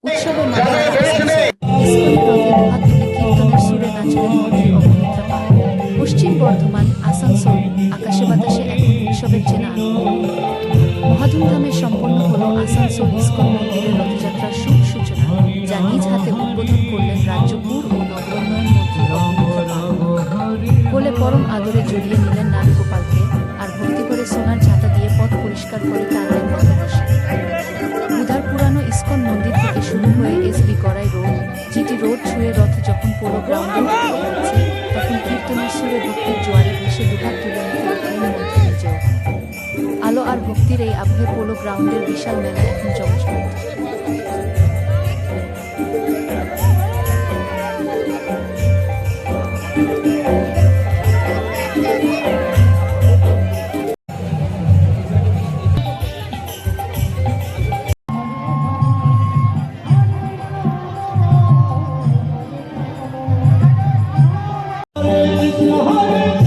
উৎসবে মাতারা ইস্কনের রথে দুহাত তুলে কীর্তনের সুরে নাচলেন মন্ত্রী অগ্নিমিত্রা পাল। পশ্চিম বর্ধমান, আসানসোল, আকাশে বাতাসে এখন উৎসবের চেনা আনন্দ। মহাধুমধামে সম্পন্ন হল আসানসোল ইস্কন মন্দিরের রথযাত্রার শুভ সূচনা, যা নিজ হাতে উদ্বোধন করলেন রাজ্য পুর ও নগরোন্নয়ন মন্ত্রী অগ্নিমিত্রা পাল। কোলে পরম আদরে জড়িয়ে নিলেন নারগোপালকে, আর ভক্তি করে সোনার ঝাঁটা দিয়ে পথ পরিষ্কার করে টানলেন রথবর্ষে। বুধার পুরানো ইস্কন মন্দির থেকে শুরু হয়ে এসবি করাই রোড, জিটি রোড ছুঁয়ে রথ যখন পোলো গ্রাউন্ডে উঠছে, তখন কীর্তনের সুরে ভক্তির জোয়ারে ভেসে দুহাত তুলে নিতে উঠলেন মন্ত্রী নিজেও। আলো আর ভক্তির এই আবহে পোলো গ্রাউন্ডের বিশাল মেলা এখন জমজমাট। Hare